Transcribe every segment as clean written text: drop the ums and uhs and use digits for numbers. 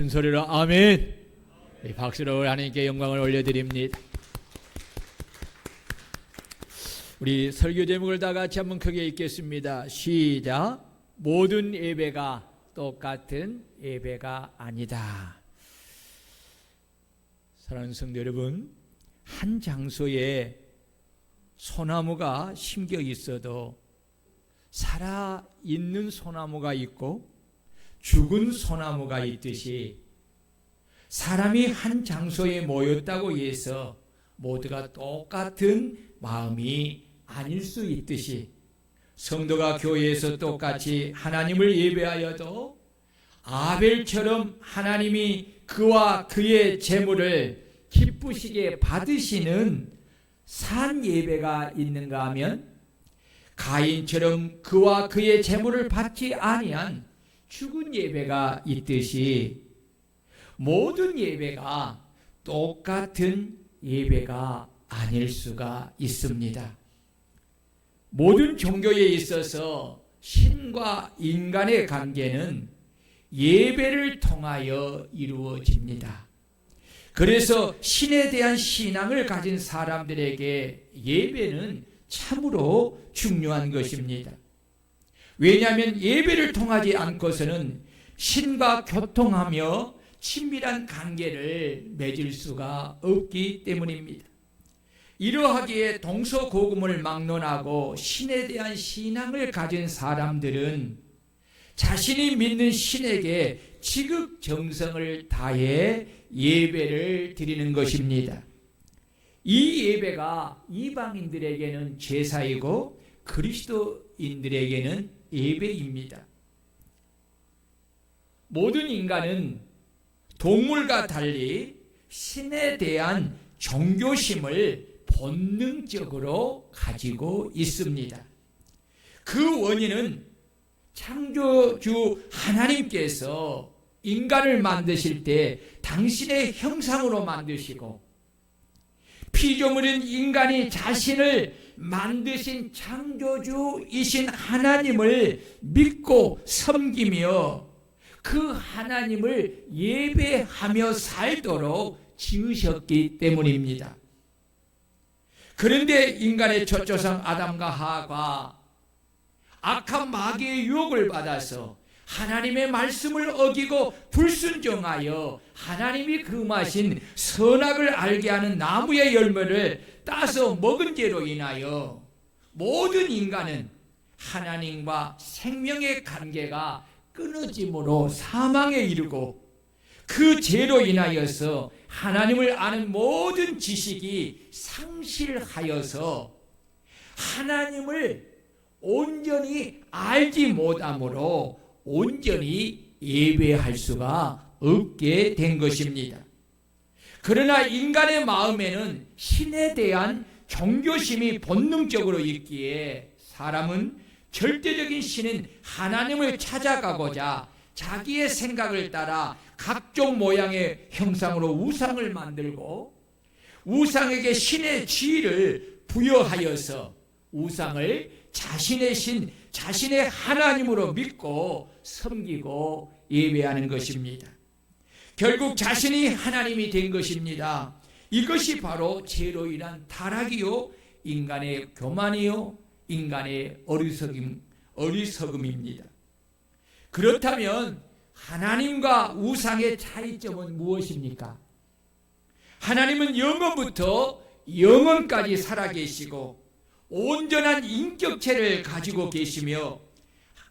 큰 소리로 아멘. 박수로 하나님께 영광을 올려드립니다. 우리 설교 제목을 다 같이 한번 크게 읽겠습니다. 시작. 모든 예배가 똑같은 예배가 아니다. 사랑하는 성도 여러분, 한 장소에 소나무가 심겨 있어도 살아있는 소나무가 있고 죽은 소나무가 있듯이 사람이 한 장소에 모였다고 해서 모두가 똑같은 마음이 아닐 수 있듯이 성도가 교회에서 똑같이 하나님을 예배하여도 아벨처럼 하나님이 그와 그의 제물을 기쁘시게 받으시는 산 예배가 있는가 하면 가인처럼 그와 그의 제물을 받지 아니한 죽은 예배가 있듯이 모든 예배가 똑같은 예배가 아닐 수가 있습니다. 모든 종교에 있어서 신과 인간의 관계는 예배를 통하여 이루어집니다. 그래서 신에 대한 신앙을 가진 사람들에게 예배는 참으로 중요한 것입니다. 왜냐하면 예배를 통하지 않고서는 신과 교통하며 친밀한 관계를 맺을 수가 없기 때문입니다. 이러하기에 동서고금을 막론하고 신에 대한 신앙을 가진 사람들은 자신이 믿는 신에게 지극정성을 다해 예배를 드리는 것입니다. 이 예배가 이방인들에게는 제사이고 그리스도인들에게는 예배입니다. 모든 인간은 동물과 달리 신에 대한 종교심을 본능적으로 가지고 있습니다. 그 원인은 창조주 하나님께서 인간을 만드실 때 당신의 형상으로 만드시고 피조물인 인간이 자신을 만드신 창조주이신 하나님을 믿고 섬기며 그 하나님을 예배하며 살도록 지으셨기 때문입니다. 그런데 인간의 첫조상 아담과 하와가 악한 마귀의 유혹을 받아서 하나님의 말씀을 어기고 불순종하여 하나님이 금하신 선악을 알게 하는 나무의 열매를 따서 먹은 죄로 인하여 모든 인간은 하나님과 생명의 관계가 끊어짐으로 사망에 이르고 그 죄로 인하여서 하나님을 아는 모든 지식이 상실하여서 하나님을 온전히 알지 못함으로 온전히 예배할 수가 없게 된 것입니다. 그러나 인간의 마음에는 신에 대한 종교심이 본능적으로 있기에 사람은 절대적인 신인 하나님을 찾아가고자 자기의 생각을 따라 각종 모양의 형상으로 우상을 만들고 우상에게 신의 지위를 부여하여서 우상을 자신의 신, 자신의 하나님으로 믿고 섬기고 예배하는 것입니다. 결국 자신이 하나님이 된 것입니다. 이것이 바로 죄로 인한 타락이요 인간의 교만이요 인간의 어리석음입니다. 그렇다면 하나님과 우상의 차이점은 무엇입니까? 하나님은 영원부터 영원까지 살아계시고 온전한 인격체를 가지고 계시며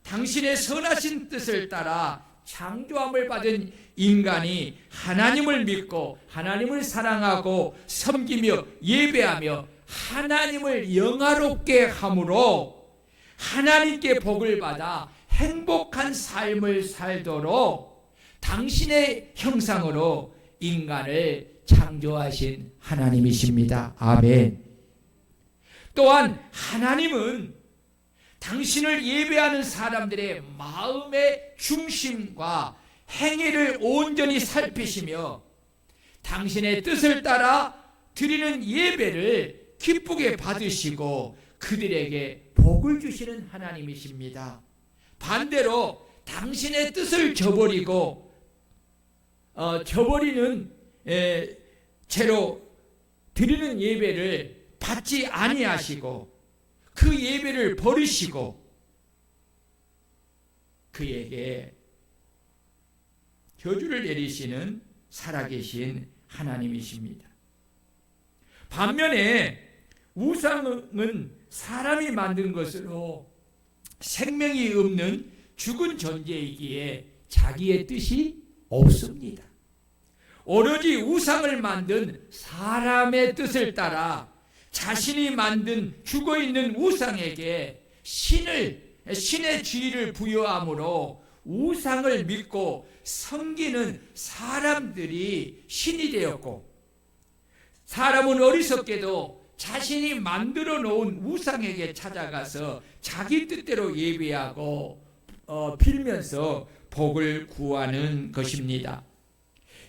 당신의 선하신 뜻을 따라 창조함을 받은 인간이 하나님을 믿고 하나님을 사랑하고 섬기며 예배하며 하나님을 영화롭게 함으로 하나님께 복을 받아 행복한 삶을 살도록 당신의 형상으로 인간을 창조하신 하나님이십니다. 아멘. 또한 하나님은 당신을 예배하는 사람들의 마음의 중심과 행위를 온전히 살피시며 당신의 뜻을 따라 드리는 예배를 기쁘게 받으시고 그들에게 복을 주시는 하나님이십니다. 반대로 당신의 뜻을 저버리고 저버리는 채로 드리는 예배를 받지 아니하시고 그 예배를 버리시고 그에게 저주를 내리시는 살아계신 하나님이십니다. 반면에 우상은 사람이 만든 것으로 생명이 없는 죽은 존재이기에 자기의 뜻이 없습니다. 오로지 우상을 만든 사람의 뜻을 따라 자신이 만든 죽어있는 우상에게 신의 지위를 부여함으로 우상을 믿고 섬기는 사람들이 신이 되었고, 사람은 어리석게도 자신이 만들어 놓은 우상에게 찾아가서 자기 뜻대로 예배하고 빌면서 복을 구하는 것입니다.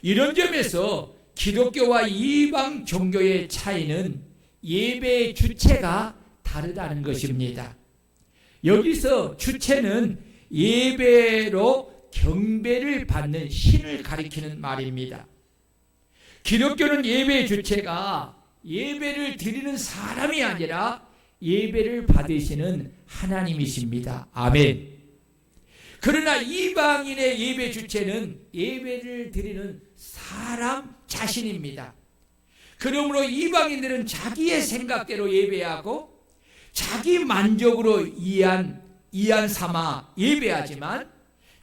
이런 점에서 기독교와 이방 종교의 차이는 예배의 주체가 다르다는 것입니다. 여기서 주체는 예배로 경배를 받는 신을 가리키는 말입니다. 기독교는 예배의 주체가 예배를 드리는 사람이 아니라 예배를 받으시는 하나님이십니다. 아멘. 그러나 이방인의 예배 주체는 예배를 드리는 사람 자신입니다. 그러므로 이방인들은 자기의 생각대로 예배하고 자기 만족으로 이안 삼아 예배하지만,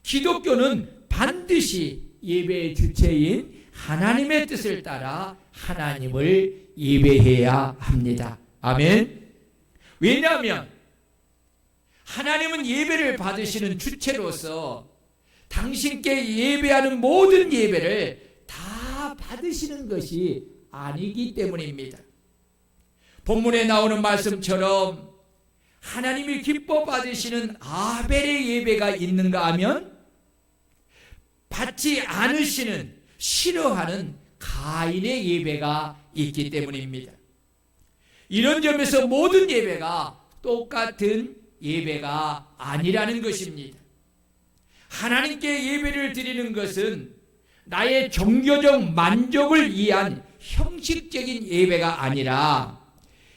기독교는 반드시 예배의 주체인 하나님의 뜻을 따라 하나님을 예배해야 합니다. 아멘. 왜냐하면 하나님은 예배를 받으시는 주체로서 당신께 예배하는 모든 예배를 다 받으시는 것이 아니기 때문입니다. 본문에 나오는 말씀처럼 하나님이 기뻐 받으시는 아벨의 예배가 있는가 하면 받지 않으시는, 싫어하는 가인의 예배가 있기 때문입니다. 이런 점에서 모든 예배가 똑같은 예배가 아니라는 것입니다. 하나님께 예배를 드리는 것은 나의 종교적 만족을 위한 형식적인 예배가 아니라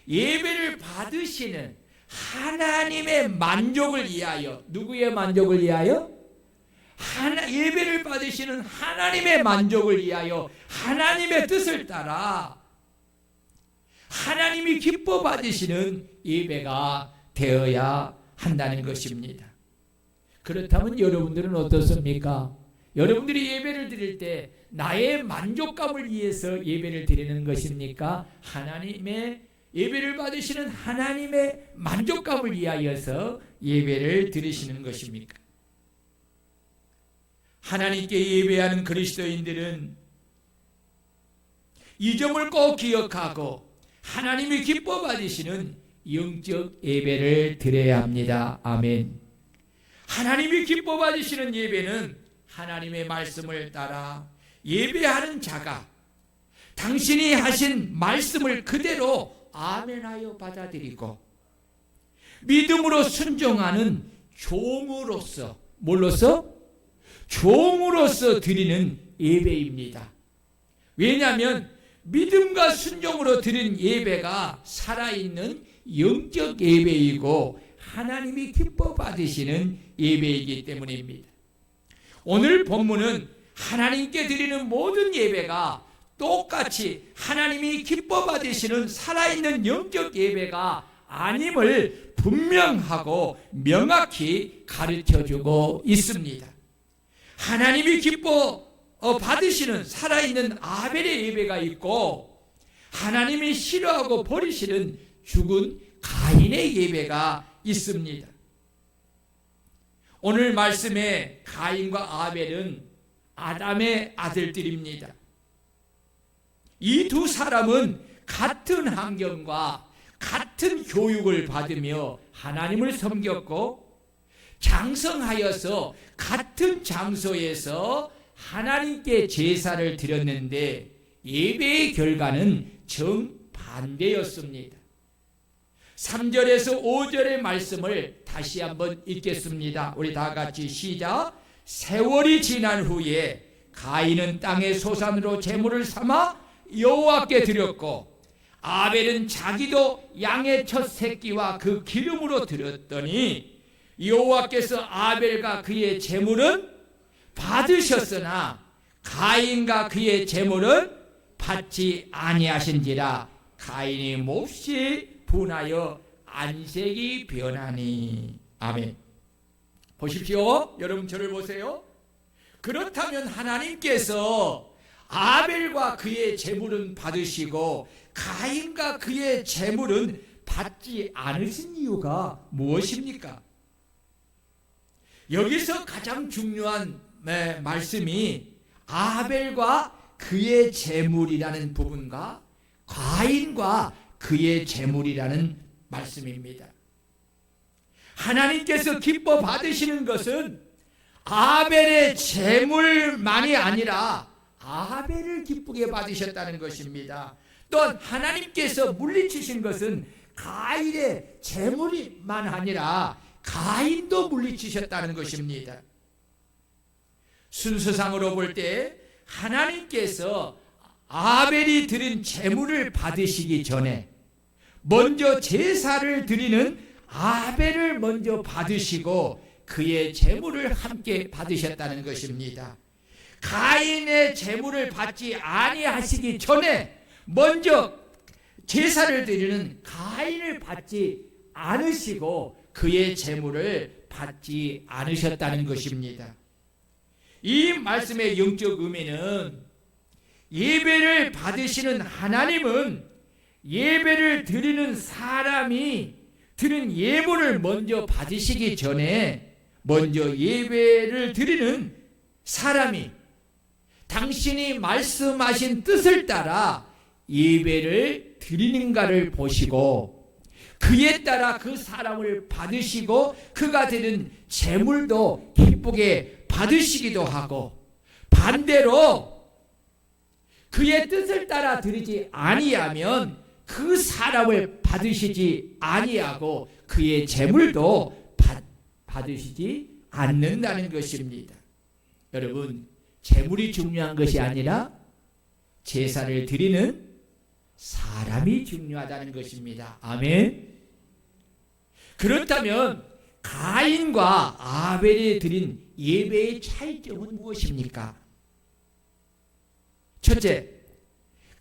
예배를 받으시는 하나님의 만족을 위하여, 누구의 만족을 위하여? 예배를 받으시는 하나님의 만족을 위하여 하나님의 뜻을 따라 하나님이 기뻐 받으시는 예배가 되어야 한다는 것입니다. 그렇다면 여러분들은 어떻습니까? 여러분들이 예배를 드릴 때 나의 만족감을 위해서 예배를 드리는 것입니까? 하나님의 예배를 받으시는 하나님의 만족감을 위하여서 예배를 드리시는 것입니까? 하나님께 예배하는 그리스도인들은 이 점을 꼭 기억하고 하나님이 기뻐 받으시는 영적 예배를 드려야 합니다. 아멘. 하나님이 기뻐 받으시는 예배는 하나님의 말씀을 따라 예배하는 자가 당신이 하신 말씀을 그대로 아멘하여 받아들이고 믿음으로 순종하는 종으로서, 뭘로서? 종으로서 드리는 예배입니다. 왜냐하면 믿음과 순종으로 드린 예배가 살아있는 영적 예배이고 하나님이 기뻐 받으시는 예배이기 때문입니다. 오늘 본문은 하나님께 드리는 모든 예배가 똑같이 하나님이 기뻐 받으시는 살아있는 영적 예배가 아님을 분명하고 명확히 가르쳐주고 있습니다. 하나님이 기뻐 받으시는 살아있는 아벨의 예배가 있고 하나님이 싫어하고 버리시는 죽은 가인의 예배가 있습니다. 오늘 말씀에 가인과 아벨은 아담의 아들들입니다. 이 두 사람은 같은 환경과 같은 교육을 받으며 하나님을 섬겼고 장성하여서 같은 장소에서 하나님께 제사를 드렸는데 예배의 결과는 정반대였습니다. 3절에서 5절의 말씀을 다시 한번 읽겠습니다. 우리 다 같이 시작. 세월이 지난 후에 가인은 땅의 소산으로 제물을 삼아 여호와께 드렸고 아벨은 자기도 양의 첫 새끼와 그 기름으로 드렸더니 여호와께서 아벨과 그의 제물은 받으셨으나 가인과 그의 제물은 받지 아니하신지라. 가인이 몹시 분하여 안색이 변하니. 아멘. 보십시오. 여러분 저를 보세요. 그렇다면 하나님께서 아벨과 그의 제물은 받으시고 가인과 그의 제물은 받지 않으신 이유가 무엇입니까? 여기서 가장 중요한 말씀이 아벨과 그의 제물이라는 부분과 가인과 그의 제물이라는 말씀입니다. 하나님께서 기뻐 받으시는 것은 아벨의 제물만이 아니라 아벨을 기쁘게 받으셨다는 것입니다. 또한 하나님께서 물리치신 것은 가인의 제물이만 아니라 가인도 물리치셨다는 것입니다. 순서상으로 볼 때 하나님께서 아벨이 드린 제물을 받으시기 전에 먼저 제사를 드리는 아벨을 먼저 받으시고 그의 제물을 함께 받으셨다는 것입니다. 가인의 제물을 받지 아니하시기 전에 먼저 제사를 드리는 가인을 받지 않으시고 그의 제물을 받지 않으셨다는 것입니다. 이 말씀의 영적 의미는 예배를 받으시는 하나님은 예배를 드리는 사람이 드린 예물을 먼저 받으시기 전에 먼저 예배를 드리는 사람이 당신이 말씀하신 뜻을 따라 예배를 드리는가를 보시고 그에 따라 그 사람을 받으시고 그가 드린 제물도 기쁘게 받으시기도 하고 반대로 그의 뜻을 따라 드리지 아니하면 그 사람을 받으시지 아니하고 그의 제물도 받으시지 않는다는 것입니다. 여러분, 제물이 중요한 것이 아니라 제사를 드리는 사람이 중요하다는 것입니다. 아멘. 그렇다면 가인과 아벨이 드린 예배의 차이점은 무엇입니까? 첫째,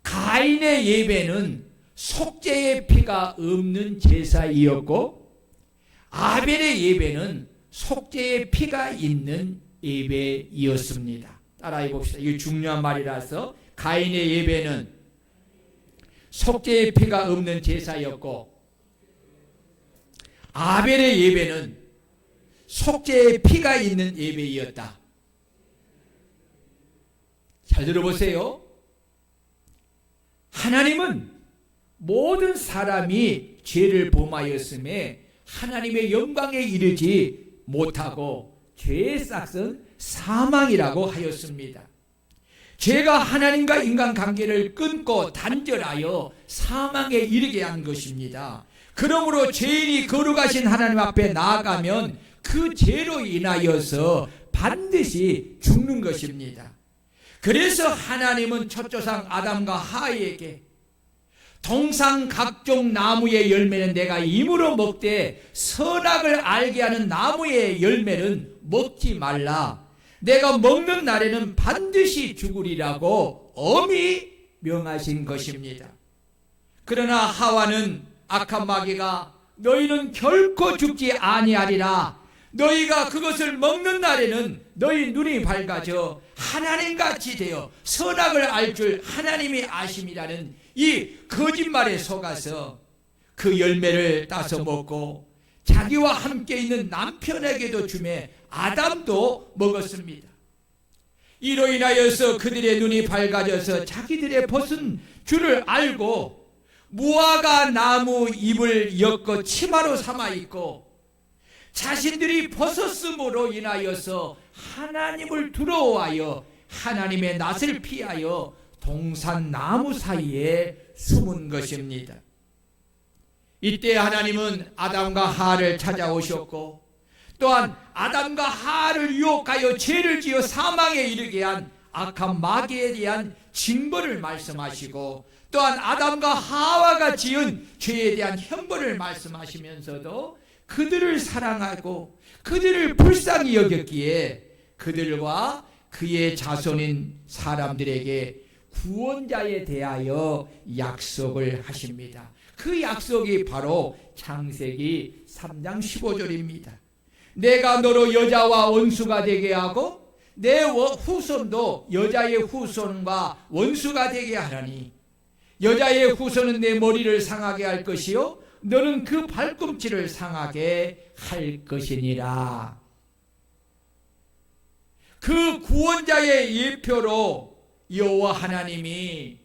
가인의 예배는 속죄의 피가 없는 제사이었고 아벨의 예배는 속죄의 피가 있는 예배이었습니다. 따라해 봅시다. 이게 중요한 말이라서 가인의 예배는 속죄의 피가 없는 제사였고 아벨의 예배는 속죄의 피가 있는 예배이었다. 잘 들어보세요. 하나님은 모든 사람이 죄를 범하였음에 하나님의 영광에 이르지 못하고 죄의 싹은 사망이라고 하였습니다. 죄가 하나님과 인간관계를 끊고 단절하여 사망에 이르게 한 것입니다. 그러므로 죄인이 거룩하신 하나님 앞에 나아가면 그 죄로 인하여서 반드시 죽는 것입니다. 그래서 하나님은 첫 조상 아담과 하와에게 동상 각종 나무의 열매는 내가 임으로 먹되 선악을 알게 하는 나무의 열매는 먹지 말라. 내가 먹는 날에는 반드시 죽으리라고 엄히 명하신 것입니다. 그러나 하와는 악한 마귀가 너희는 결코 죽지 아니하리라. 너희가 그것을 먹는 날에는 너희 눈이 밝아져 하나님같이 되어 선악을 알 줄 하나님이 아심이라는 이 거짓말에 속아서 그 열매를 따서 먹고 자기와 함께 있는 남편에게도 주매 아담도 먹었습니다. 이로 인하여서 그들의 눈이 밝아져서 자기들의 벗은 줄을 알고 무화과 나무 잎을 엮어 치마로 삼아 입고 자신들이 벗었음으로 인하여서 하나님을 두려워하여 하나님의 낯을 피하여 동산 나무 사이에 숨은 것입니다. 이때 하나님은 아담과 하와를 찾아오셨고 또한 아담과 하와를 유혹하여 죄를 지어 사망에 이르게 한 악한 마귀에 대한 징벌을 말씀하시고 또한 아담과 하와가 지은 죄에 대한 형벌을 말씀하시면서도 그들을 사랑하고 그들을 불쌍히 여겼기에 그들과 그의 자손인 사람들에게 구원자에 대하여 약속을 하십니다. 그 약속이 바로 창세기 3장 15절입니다. 내가 너로 여자와 원수가 되게 하고 내 후손도 여자의 후손과 원수가 되게 하라니 여자의 후손은 내 머리를 상하게 할 것이요 너는 그 발꿈치를 상하게 할 것이니라. 그 구원자의 예표로 여호와 하나님이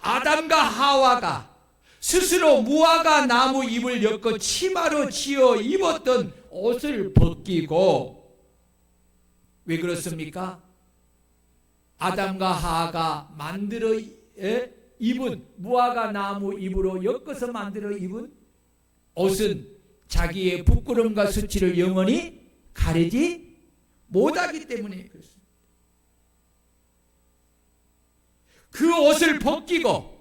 아담과 하와가 스스로 무화과 나무 잎을 엮어 치마로 지어 입었던 옷을 벗기고, 왜 그렇습니까? 아담과 하와가 만들어 입은 무화과 나무 잎으로 엮어서 만들어 입은 옷은 자기의 부끄러움과 수치를 영원히 가리지 못하기 때문에 그렇습니다. 그 옷을 벗기고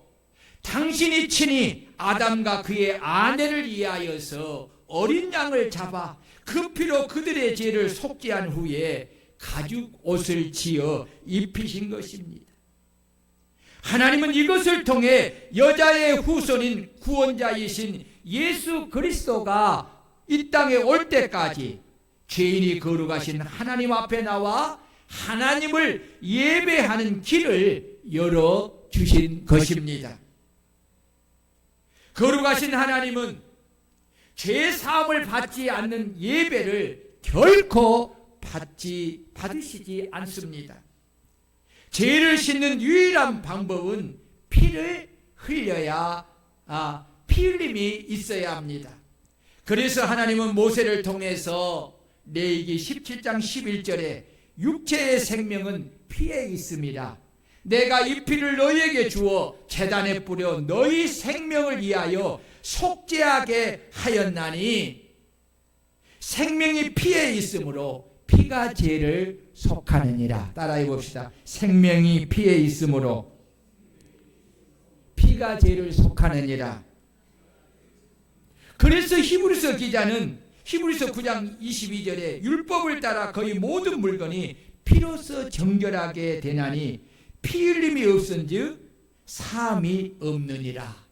당신이 친히 아담과 그의 아내를 위하여서 어린 양을 잡아 그 피로 그들의 죄를 속죄한 후에 가죽 옷을 지어 입히신 것입니다. 하나님은 이것을 통해 여자의 후손인 구원자이신 예수 그리스도가 이 땅에 올 때까지 죄인이 거룩하신 하나님 앞에 나와 하나님을 예배하는 길을 열어주신 것입니다. 거룩하신 하나님은 죄 사함을 받지 않는 예배를 결코 받으시지 않습니다. 죄를 씻는 유일한 방법은 피를 흘려야 피 흘림이 있어야 합니다. 그래서 하나님은 모세를 통해서 레위기 17장 11절에 육체의 생명은 피에 있습니다. 내가 이 피를 너희에게 주어 제단에 뿌려 너희 생명을 위하여 속죄하게 하였나니 생명이 피에 있으므로 피가 죄를 속하느니라. 따라해 봅시다. 생명이 피에 있으므로 피가 죄를 속하느니라. 그래서 히브리서 기자는 히브리서 9장 22절에 율법을 따라 거의 모든 물건이 피로써 정결하게 되나니 피 흘림이 없은즉 사함이 없느니라.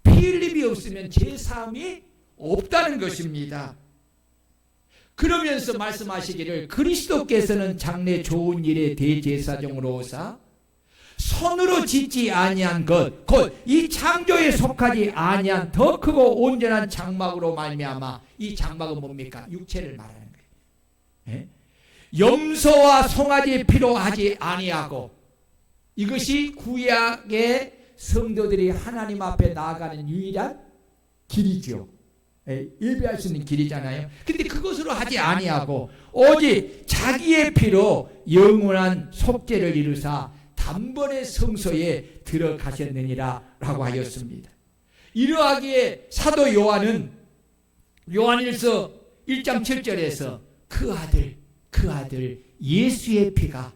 피 흘림이 없으면 죄 사함이 없다는 것입니다. 그러면서 말씀하시기를 그리스도께서는 장래 좋은 일의 대제사장으로 오사 손으로 짓지 아니한 것 곧 이 창조에 속하지 아니한 더 크고 온전한 장막으로 말미암아, 이 장막은 뭡니까? 육체를 말하는 거예요. 염소와 송아지의 피로 하지 아니하고, 이것이 구약의 성도들이 하나님 앞에 나아가는 유일한 길이죠. 예배할 수 있는 길이잖아요. 근데 그것으로 하지 아니하고 오직 자기의 피로 영원한 속죄를 이루사 단번에 성소에 들어가셨느니라 라고 하였습니다. 이러하기에 사도 요한은 요한일서 1장 7절에서 그 아들 예수의 피가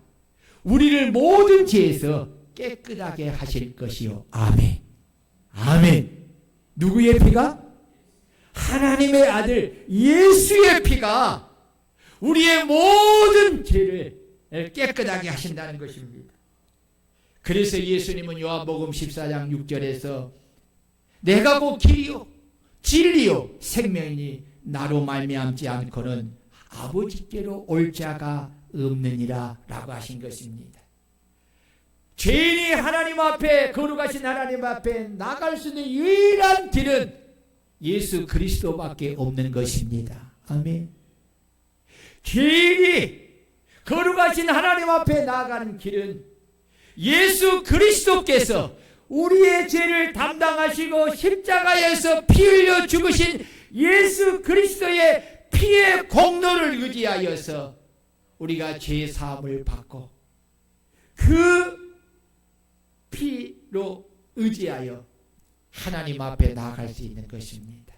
우리를 모든 죄에서 깨끗하게 하실 것이요. 아멘. 아멘. 누구의 피가? 하나님의 아들 예수의 피가 우리의 모든 죄를 깨끗하게 하신다는 것입니다. 그래서 예수님은 요한복음 14장 6절에서 내가 곧 길이요 진리요 생명이니 나로 말미암지 않고는 아버지께로 올 자가 없느니라 라고 하신 것입니다. 죄인이 하나님 앞에, 거룩하신 하나님 앞에 나갈 수 있는 유일한 길은 예수 그리스도밖에 없는 것입니다. 아멘. 죄인이 거룩하신 하나님 앞에 나아가는 길은 예수 그리스도께서 우리의 죄를 담당하시고 십자가에서 피 흘려 죽으신 예수 그리스도의 피의 공로를 의지하여서 우리가 죄 사함을 받고 그 피로 의지하여 하나님 앞에 나아갈 수 있는 것입니다.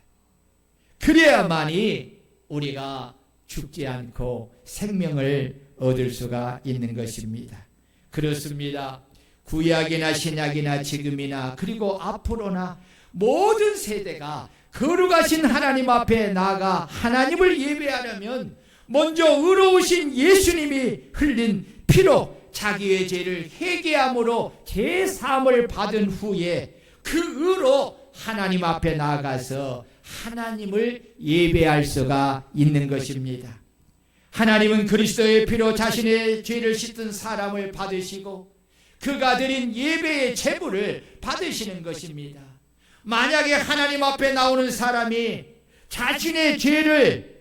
그래야만이 우리가 죽지 않고 생명을 얻을 수가 있는 것입니다. 그렇습니다. 구약이나 신약이나 지금이나 그리고 앞으로나 모든 세대가 거룩하신 하나님 앞에 나아가 하나님을 예배하려면 먼저 의로우신 예수님이 흘린 피로 자기의 죄를 회개함으로 죄사함을 받은 후에 그 의로 하나님 앞에 나아가서 하나님을 예배할 수가 있는 것입니다. 하나님은 그리스도의 피로 자신의 죄를 씻은 사람을 받으시고 그가 드린 예배의 제물을 받으시는 것입니다. 만약에 하나님 앞에 나오는 사람이 자신의 죄를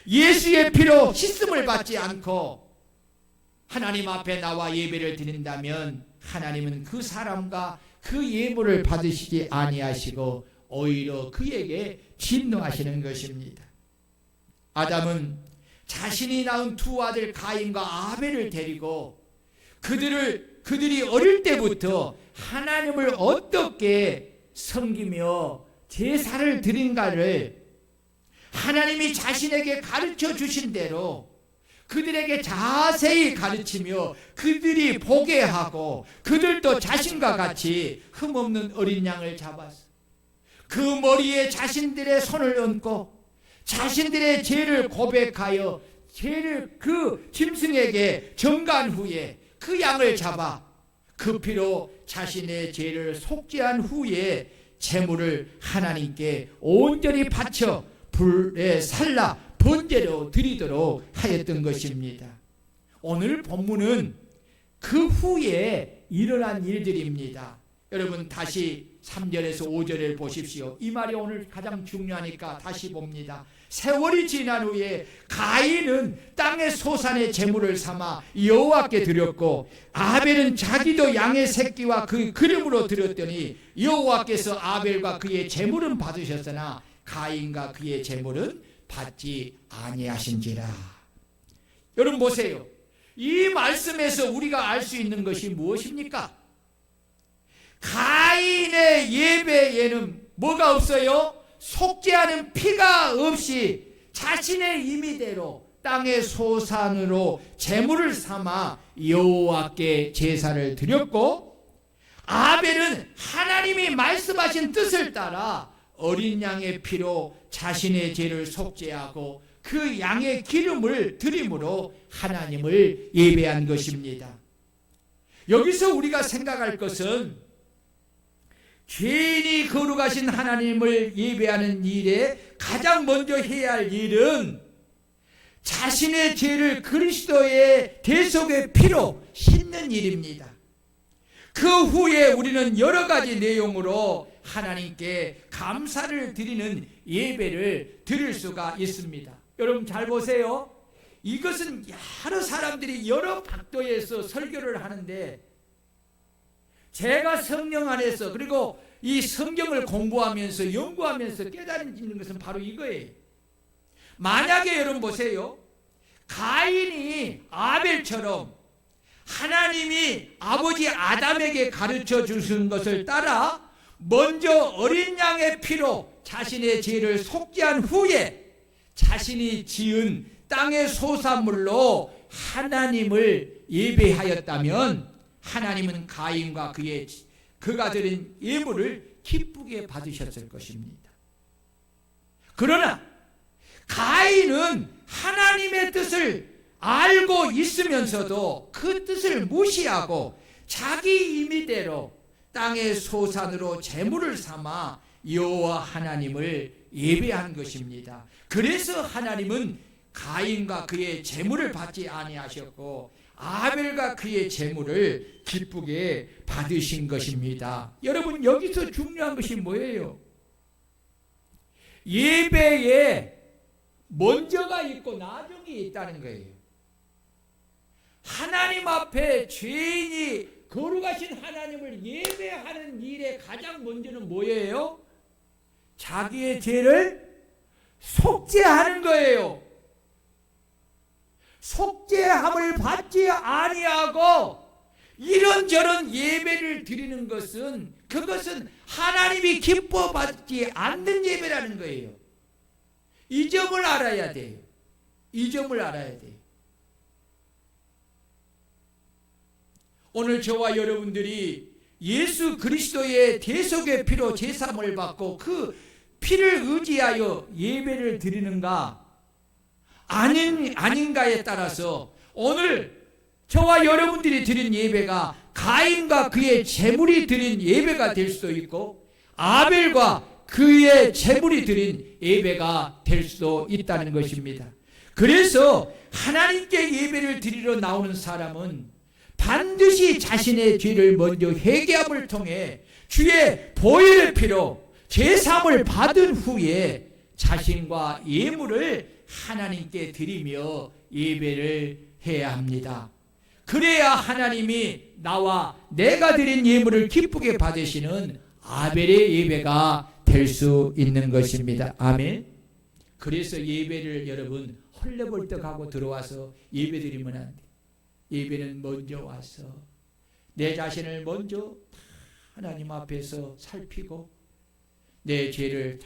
예수의 피로 씻음을 받지 않고 하나님 앞에 나와 예배를 드린다면 하나님은 그 사람과 그 예물을 받으시지 아니하시고 오히려 그에게 진노하시는 것입니다. 아담은 자신이 낳은 두 아들 가인과 아벨을 데리고 그들이 어릴 때부터 하나님을 어떻게 섬기며 제사를 드린가를 하나님이 자신에게 가르쳐 주신 대로 그들에게 자세히 가르치며 그들이 보게 하고 그들도 자신과 같이 흠없는 어린 양을 잡아서 그 머리에 자신들의 손을 얹고 자신들의 죄를 고백하여 죄를 그 짐승에게 전가한 후에 그 양을 잡아 그 피로 자신의 죄를 속죄한 후에 제물을 하나님께 온전히 바쳐 불에 살라 번제로 드리도록 하였던 것입니다. 오늘 본문은 그 후에 일어난 일들입니다. 여러분 다시 3절에서 5절을 보십시오. 이 말이 오늘 가장 중요하니까 다시 봅니다. 세월이 지난 후에 가인은 땅의 소산의 제물을 삼아 여호와께 드렸고 아벨은 자기도 양의 새끼와 그 기름으로 드렸더니 여호와께서 아벨과 그의 제물은 받으셨으나 가인과 그의 제물은 받지 아니하신지라. 여러분 보세요. 이 말씀에서 우리가 알 수 있는 것이 무엇입니까? 가인의 예배에는 뭐가 없어요? 속죄하는 피가 없이 자신의 임의대로 땅의 소산으로 제물을 삼아 여호와께 제사를 드렸고 아벨은 하나님이 말씀하신 뜻을 따라 어린 양의 피로 자신의 죄를 속죄하고 그 양의 기름을 드림으로 하나님을 예배한 것입니다. 여기서 우리가 생각할 것은 죄인이 거룩하신 하나님을 예배하는 일에 가장 먼저 해야 할 일은 자신의 죄를 그리스도의 대속의 피로 씻는 일입니다. 그 후에 우리는 여러 가지 내용으로 하나님께 감사를 드리는 예배를 드릴 수가 있습니다. 여러분 잘 보세요. 이것은 여러 사람들이 여러 각도에서 설교를 하는데 제가 성령 안에서 그리고 이 성경을 공부하면서 연구하면서 깨달은 것은 바로 이거예요. 만약에 여러분 보세요. 가인이 아벨처럼 하나님이 아버지 아담에게 가르쳐 주신 것을 따라 먼저 어린 양의 피로 자신의 죄를 속죄한 후에 자신이 지은 땅의 소산물로 하나님을 예배하였다면 하나님은 가인과 그가 드린 예물을 기쁘게 받으셨을 것입니다. 그러나 가인은 하나님의 뜻을 알고 있으면서도 그 뜻을 무시하고 자기 임의대로 땅의 소산으로 제물을 삼아 여호와 하나님을 예배한 것입니다. 그래서 하나님은 가인과 그의 제물을 받지 아니하셨고 아벨과 그의 제물을 기쁘게 받으신 것입니다. 여러분 여기서 중요한 것이 뭐예요? 예배에 먼저가 있고 나중이 있다는 거예요. 하나님 앞에 죄인이 거룩하신 하나님을 예배하는 일에 가장 먼저는 뭐예요? 자기의 죄를 속죄하는 거예요. 속죄함을 받지 아니하고 이런저런 예배를 드리는 것은 그것은 하나님이 기뻐받지 않는 예배라는 거예요. 이 점을 알아야 돼요. 이 점을 알아야 돼요. 오늘 저와 여러분들이 예수 그리스도의 대속의 피로 제사함을 받고 그 피를 의지하여 예배를 드리는가 아닌가에 따라서 오늘 저와 여러분들이 드린 예배가 가인과 그의 제물이 드린 예배가 될 수도 있고 아벨과 그의 제물이 드린 예배가 될 수도 있다는 것입니다. 그래서 하나님께 예배를 드리러 나오는 사람은 반드시 자신의 죄를 먼저 회개함을 통해 주의 보혈의 피로 제사함을 받은 후에 자신과 예물을 하나님께 드리며 예배를 해야 합니다. 그래야 하나님이 나와 내가 드린 예물을 기쁘게 받으시는 아벨의 예배가 될 수 있는 것입니다. 아멘. 그래서 예배를 여러분 헐레벌떡하고 들어와서 예배드리면 안 돼. 예배는 먼저 와서 내 자신을 먼저 하나님 앞에서 살피고 내 죄를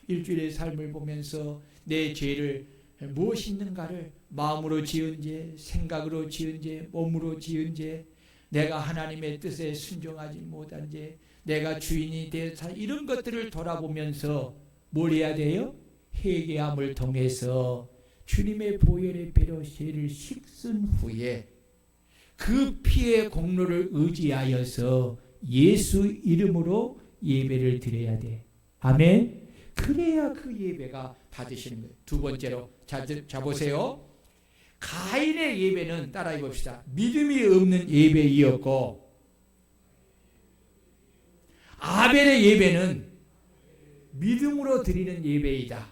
일주일의 삶을 보면서 내 죄를 무엇이 있는가를 마음으로 지은 죄, 생각으로 지은 죄, 몸으로 지은 죄, 내가 하나님의 뜻에 순종하지 못한 죄, 내가 주인이 되사 이런 것들을 돌아보면서 뭘 해야 돼요? 회개함을 통해서 주님의 보혈의 피로 죄를 씻은 후에 그 피의 공로를 의지하여서 예수 이름으로 예배를 드려야 돼. 아멘. 그래야 그 예배가 받으시는 거예요. 두 번째로 자 보세요. 가인의 예배는 따라해 봅시다. 믿음이 없는 예배이었고 아벨의 예배는 믿음으로 드리는 예배이다.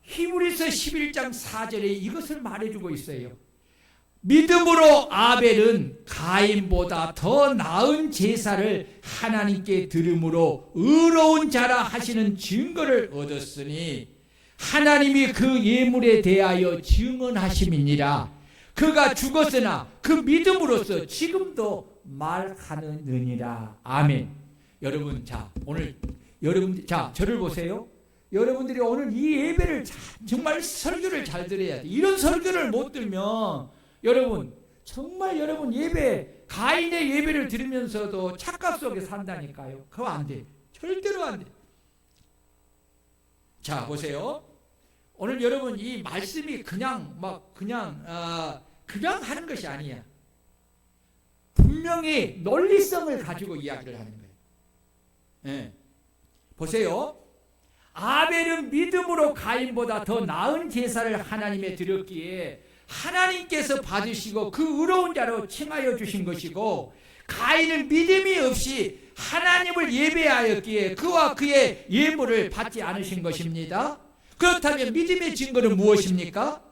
히브리서 11장 4절에 이것을 말해주고 있어요. 믿음으로 아벨은 가인보다 더 나은 제사를 하나님께 드림으로 의로운 자라 하시는 증거를 얻었으니 하나님이 그 예물에 대하여 증언하심이니라. 그가 죽었으나 그 믿음으로써 지금도 말하느니라. 아멘. 여러분, 자 오늘 여러분 저를 보세요. 여러분들이 오늘 이 예배를 정말 설교를 잘 들어야 돼. 이런 설교를 못 들면 여러분 정말 여러분 예배 가인의 예배를 들으면서도 착각 속에 산다니까요. 그거 안 돼. 절대로 안 돼. 자 보세요. 오늘 여러분 이 말씀이 그냥 하는 것이 아니야. 분명히 논리성을 가지고 이야기를 하는 거예요. 네. 보세요. 아벨은 믿음으로 가인보다 더 나은 제사를 하나님에 드렸기에 하나님께서 받으시고 그 의로운 자로 칭하여 주신 것이고 가인은 믿음이 없이 하나님을 예배하였기에 그와 그의 예물을 받지 않으신 것입니다. 그렇다면 믿음의 증거는 무엇입니까?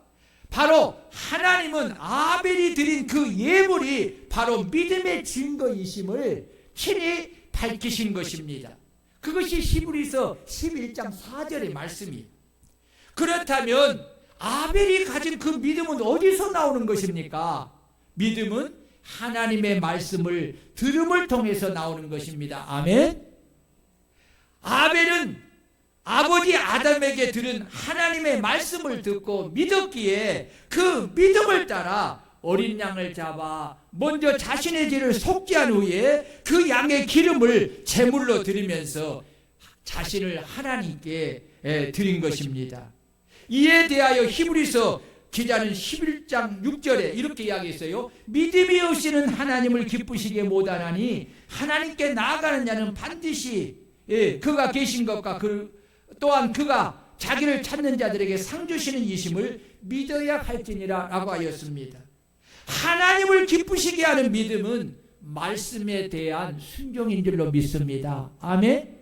바로 하나님은 아벨이 드린 그 예물이 바로 믿음의 증거이심을 친히 밝히신 것입니다. 그것이 히브리서 11장 4절의 말씀이에요. 그렇다면 아벨이 가진 그 믿음은 어디서 나오는 것입니까? 믿음은 하나님의 말씀을 들음을 통해서 나오는 것입니다. 아멘. 아벨은 아버지 아담에게 들은 하나님의 말씀을 듣고 믿었기에 그 믿음을 따라 어린 양을 잡아 먼저 자신의 죄를 속죄한 후에 그 양의 기름을 제물로 드리면서 자신을 하나님께 드린 것입니다. 이에 대하여 히브리서 기자는 11장 6절에 이렇게 이야기했어요. 믿음이 없이는 하나님을 기쁘시게 못하나니 하나님께 나아가는 자는 반드시 그가 계신 것과 또한 그가 자기를 찾는 자들에게 상 주시는 이심을 믿어야 할지니라 라고 하였습니다. 하나님을 기쁘시게 하는 믿음은 말씀에 대한 순종인 줄로 믿습니다. 아멘.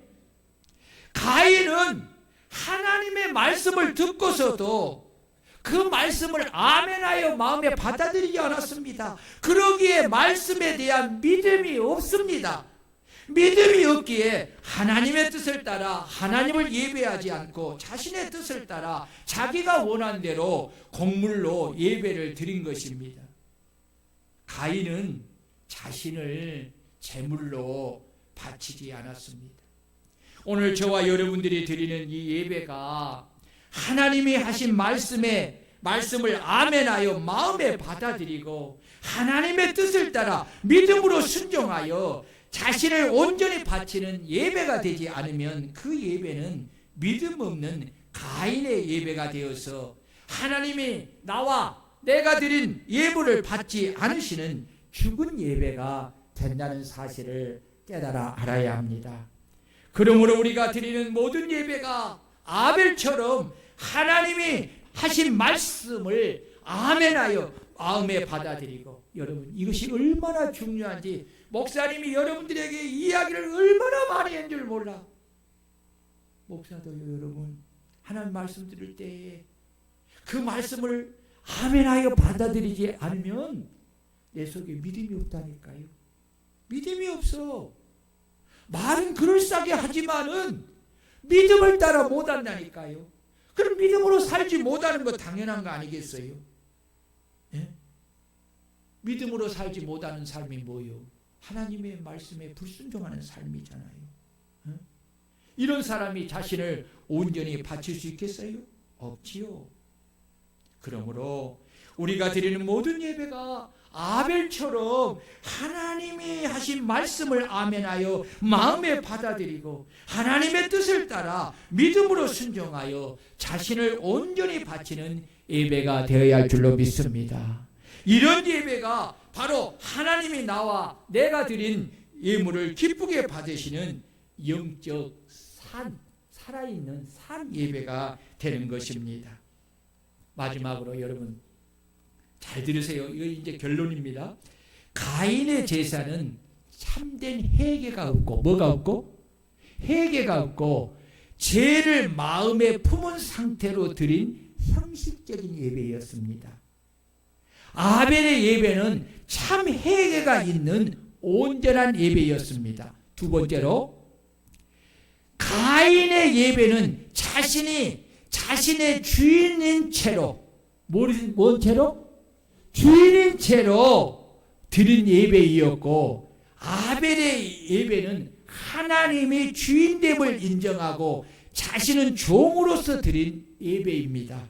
가인은 하나님의 말씀을 듣고서도 그 말씀을 아멘하여 마음에 받아들이지 않았습니다. 그러기에 말씀에 대한 믿음이 없습니다. 믿음이 없기에 하나님의 뜻을 따라 하나님을 예배하지 않고 자신의 뜻을 따라 자기가 원한 대로 곡물로 예배를 드린 것입니다. 가인은 자신을 제물로 바치지 않았습니다. 오늘 저와 여러분들이 드리는 이 예배가 하나님이 하신 말씀에 말씀을 아멘하여 마음에 받아들이고 하나님의 뜻을 따라 믿음으로 순종하여 자신을 온전히 바치는 예배가 되지 않으면 그 예배는 믿음 없는 가인의 예배가 되어서 하나님이 나와 내가 드린 예물을 받지 않으시는 죽은 예배가 된다는 사실을 깨달아 알아야 합니다. 그러므로 우리가 드리는 모든 예배가 아벨처럼 하나님이 하신 말씀을 아멘하여 마음에 받아들이고, 여러분 이것이 얼마나 중요한지 목사님이 여러분들에게 이야기를 얼마나 많이 한 줄 몰라. 목사도요, 여러분 하나님 말씀 들을 때에 그 말씀을 아멘하여 받아들이지 않으면 내 속에 믿음이 없다니까요. 믿음이 없어. 말은 그럴싸하게 하지만은 믿음을 따라 못한다니까요. 그럼 믿음으로 살지 못하는 거 당연한 거 아니겠어요? 예? 믿음으로 살지 못하는 삶이 뭐요? 하나님의 말씀에 불순종하는 삶이잖아요. 예? 이런 사람이 자신을 온전히 바칠 수 있겠어요? 없지요. 그러므로 우리가 드리는 모든 예배가 아벨처럼 하나님이 하신 말씀을 아멘하여 마음에 받아들이고 하나님의 뜻을 따라 믿음으로 순종하여 자신을 온전히 바치는 예배가 되어야 할 줄로 믿습니다. 이런 예배가 바로 하나님이 나와 내가 드린 예물을 기쁘게 받으시는 영적 살아있는 산 예배가 되는 것입니다. 마지막으로 여러분 잘 들으세요. 이거 이제 결론입니다. 가인의 제사는 참된 회개가 없고, 뭐가 없고? 회개가 없고 죄를 마음에 품은 상태로 드린 형식적인 예배였습니다. 아벨의 예배는 참 회개가 있는 온전한 예배였습니다. 두 번째로 가인의 예배는 자신의 주인인 채로, 뭔 채로? 주인인 채로 드린 예배이었고, 아벨의 예배는 하나님이 주인됨을 인정하고 자신은 종으로서 드린 예배입니다.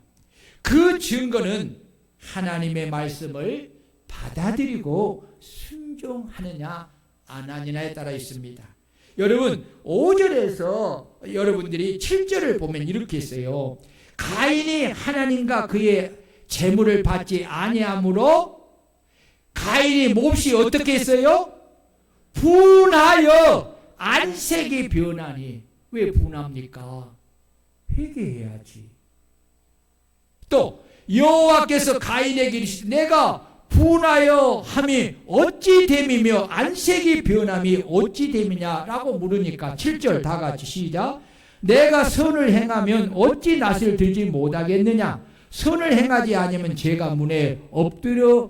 그 증거는 하나님의 말씀을 받아들이고 순종하느냐 안 하느냐에 따라 있습니다. 여러분 5절에서 여러분들이 7절을 보면 이렇게 했어요. 가인이 하나님과 그의 재물을 받지 아니하므로 가인이 몹시 어떻게 했어요? 분하여 안색이 변하니. 왜 분합니까? 회개해야지. 또 여호와께서 가인에게 이르시되 내가 분하여 함이 어찌 됨이며 안색이 변함이 어찌 됨이냐라고 물으니까 7절 다 같이 시작. 내가 선을 행하면 어찌 낯을 들지 못하겠느냐. 선을 행하지 아니면 죄가 문에 엎드려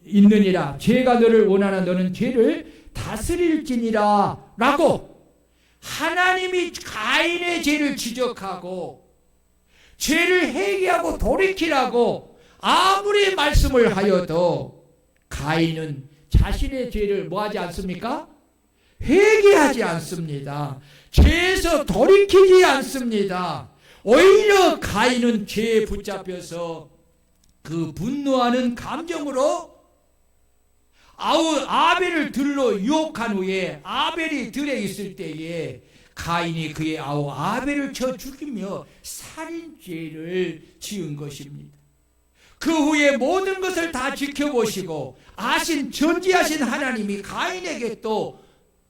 있느니라. 죄가 너를 원하나 너는 죄를 다스릴지니라 라고 하나님이 가인의 죄를 지적하고 죄를 회개하고 돌이키라고 아무리 말씀을 하여도 가인은 자신의 죄를 뭐하지 않습니까? 회개하지 않습니다. 죄에서 돌이키지 않습니다. 오히려 가인은 죄에 붙잡혀서 그 분노하는 감정으로 아벨을 들로 유혹한 후에 아벨이 들에 있을 때에 가인이 그의 아우 아벨을 쳐 죽이며 살인죄를 지은 것입니다. 그 후에 모든 것을 다 지켜보시고 전지하신 하나님이 가인에게 또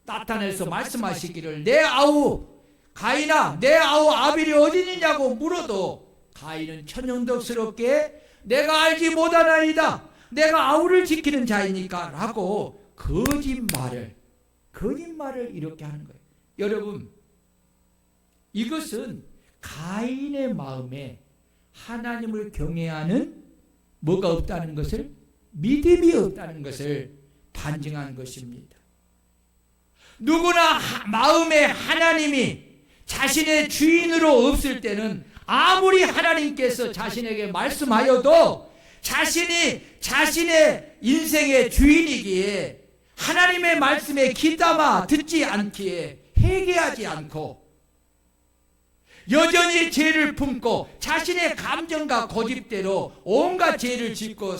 나타내서 말씀하시기를 내 아우 가인아 내 아우 아벨이 어디 있느냐고 물어도 가인은 천연덕스럽게 내가 알지 못하나이다 내가 아우를 지키는 자이니까 라고 거짓말을 이렇게 하는 거예요. 여러분 이것은 가인의 마음에 하나님을 경외하는 뭐가 없다는 것을, 믿음이 없다는 것을 반증한 것입니다. 누구나 마음에 하나님이 자신의 주인으로 없을 때는 아무리 하나님께서 자신에게 말씀하여도 자신의 인생의 주인이기에 하나님의 말씀에 귀담아 듣지 않기에 회개하지 않고 여전히 죄를 품고 자신의 감정과 고집대로 온갖 죄를 짓고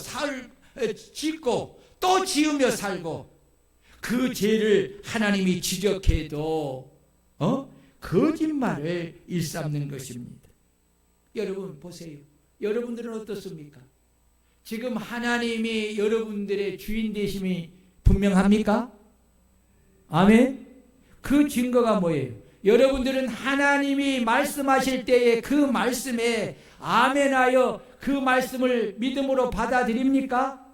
또 지으며 살고, 그 죄를 하나님이 지적해도 거짓말을 일삼는 것입니다. 여러분 보세요. 여러분들은 어떻습니까? 지금 하나님이 여러분들의 주인 되심이 분명합니까? 아멘. 그 증거가 뭐예요? 여러분들은 하나님이 말씀하실 때에 그 말씀에 아멘하여 그 말씀을 믿음으로 받아들입니까?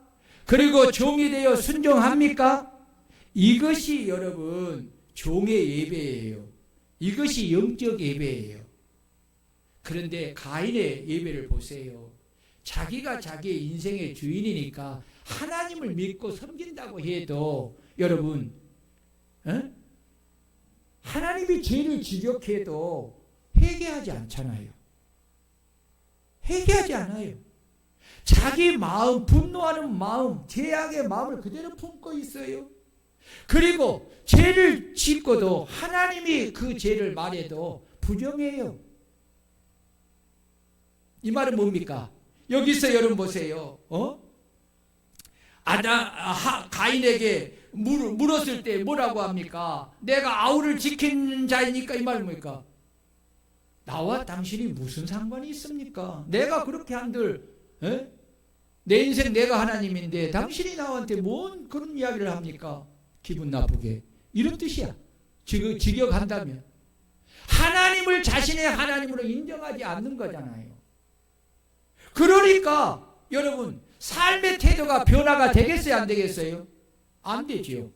그리고 종이 되어 순종합니까? 이것이 여러분 종의 예배예요. 이것이 영적 예배예요. 그런데 가인의 예배를 보세요. 자기가 자기의 인생의 주인이니까 하나님을 믿고 섬긴다고 해도 여러분, 하나님이 죄를 지적해도 회개하지 않잖아요. 회개하지 않아요. 자기 마음, 분노하는 마음, 죄악의 마음을 그대로 품고 있어요. 그리고 죄를 짓고도 하나님이 그 죄를 말해도 부정해요. 이 말은 뭡니까? 여기서 여러분 보세요. 가인에게 물었을 때 뭐라고 합니까? 내가 아우를 지키는 자이니까, 이 말은 뭡니까? 나와 당신이 무슨 상관이 있습니까? 내가 그렇게 한들 내 인생 내가 하나님인데 당신이 나한테 뭔 그런 이야기를 합니까? 기분 나쁘게. 이런 뜻이야. 직역한다면 하나님을 자신의 하나님으로 인정하지 않는 거잖아요. 그러니까 여러분 삶의 태도가 변화가 되겠어요, 안 되겠어요? 안 되지요.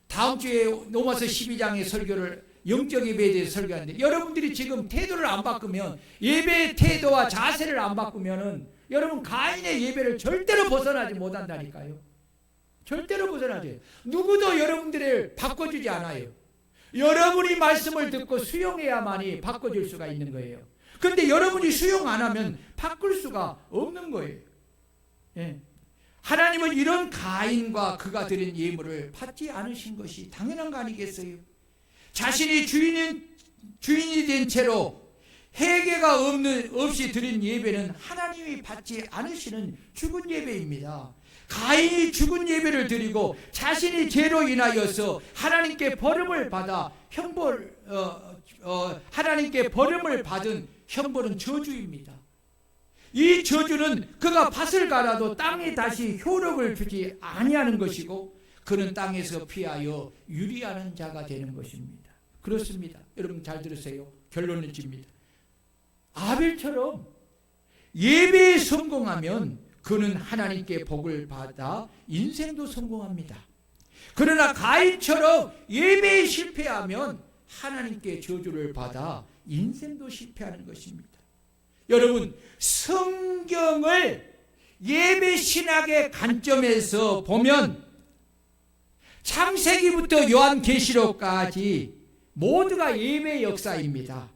다음 주에 로마서 12장의 설교를 영적 예배에 대해서 설교하는데, 여러분들이 지금 태도를 안 바꾸면, 예배의 태도와 자세를 안 바꾸면은 여러분 가인의 예배를 절대로 벗어나지 못한다니까요. 절대로 벗어나지. 누구도 여러분들을 바꿔주지 않아요. 여러분이 말씀을 듣고 수용해야만이 바꿔줄 수가 있는 거예요. 그런데 여러분이 수용 안 하면 바꿀 수가 없는 거예요. 예. 하나님은 이런 가인과 그가 드린 예물을 받지 않으신 것이 당연한 거 아니겠어요? 자신이 주인이 된 채로 회개가 없이 드린 예배는 하나님이 받지 않으시는 죽은 예배입니다. 가인이 죽은 예배를 드리고 자신이 죄로 인하여서 하나님께 벌음을 받아 하나님께 벌음을 받은 형벌은 저주입니다. 이 저주는 그가 밭을 갈아도 땅에 다시 효력을 주지 아니하는 것이고, 그는 땅에서 피하여 유리하는 자가 되는 것입니다. 그렇습니다. 여러분 잘 들으세요. 결론을 집니다. 아벨처럼 예배에 성공하면 그는 하나님께 복을 받아 인생도 성공합니다. 그러나 가인처럼 예배에 실패하면 하나님께 저주를 받아 인생도 실패하는 것입니다. 여러분, 성경을 예배 신학의 관점에서 보면 창세기부터 요한계시록까지 모두가 예배 역사입니다.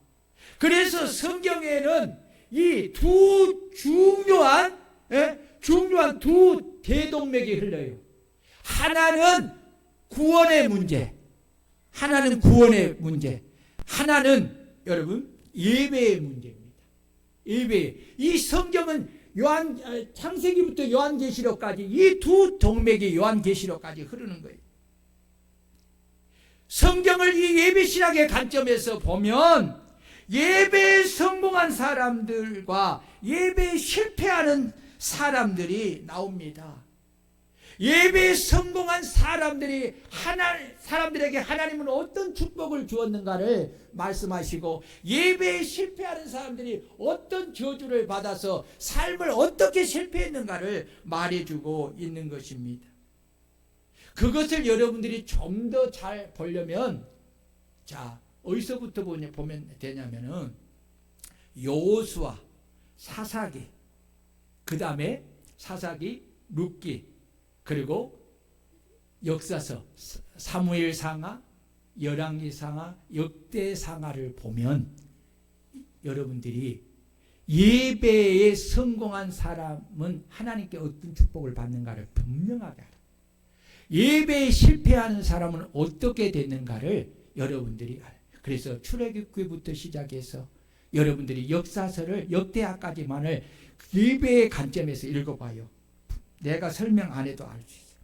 그래서 성경에는 이 두 중요한 두 대동맥이 흘러요. 하나는 구원의 문제, 하나는 여러분 예배의 문제입니다. 예배. 이 성경은 창세기부터 요한계시록까지 이 두 동맥이 요한계시록까지 흐르는 거예요. 성경을 이 예배 신학의 관점에서 보면 예배에 성공한 사람들과 예배에 실패하는 사람들이 나옵니다. 예배에 성공한 사람들에게 하나님은 어떤 축복을 주었는가를 말씀하시고, 예배에 실패하는 사람들이 어떤 저주를 받아서 삶을 어떻게 실패했는가를 말해주고 있는 것입니다. 그것을 여러분들이 좀 더 잘 보려면, 자, 어디서부터 보면 되냐면은 여호수아, 사사기, 그 다음에 사사기, 룻기, 그리고 역사서, 사무엘상하, 열왕기상하, 역대상하를 보면 여러분들이 예배에 성공한 사람은 하나님께 어떤 축복을 받는가를 분명하게 알아요. 예배에 실패하는 사람은 어떻게 됐는가를 여러분들이 알아요. 그래서 출애굽기부터 시작해서 여러분들이 역사서를 역대하까지만을 예배의 관점에서 읽어봐요. 내가 설명 안 해도 알 수 있어요.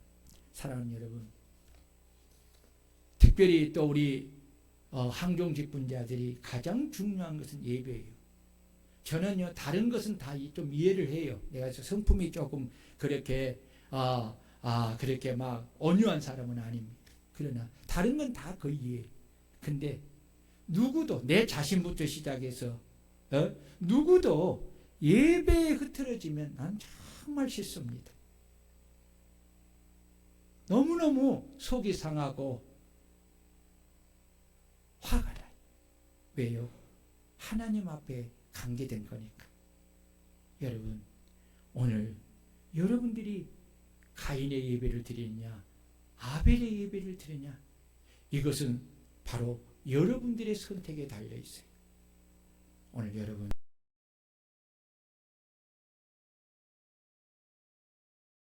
사랑하는 여러분, 특별히 또 우리 항종 직분자들이 가장 중요한 것은 예배예요. 저는요 다른 것은 다 좀 이해를 해요. 내가 성품이 조금 그렇게 그렇게 막 온유한 사람은 아닙니다. 그러나 다른 건 다 거의 이해. 근데 누구도 내 자신부터 시작해서 누구도 예배에 흐트러지면 난 정말 싫습니다. 너무너무 속이 상하고 화가 나요. 왜요? 하나님 앞에 관계된 거니까. 여러분, 오늘 여러분들이 가인의 예배를 드리느냐 아벨의 예배를 드리느냐, 이것은 바로 여러분들의 선택에 달려 있어요. 오늘 여러분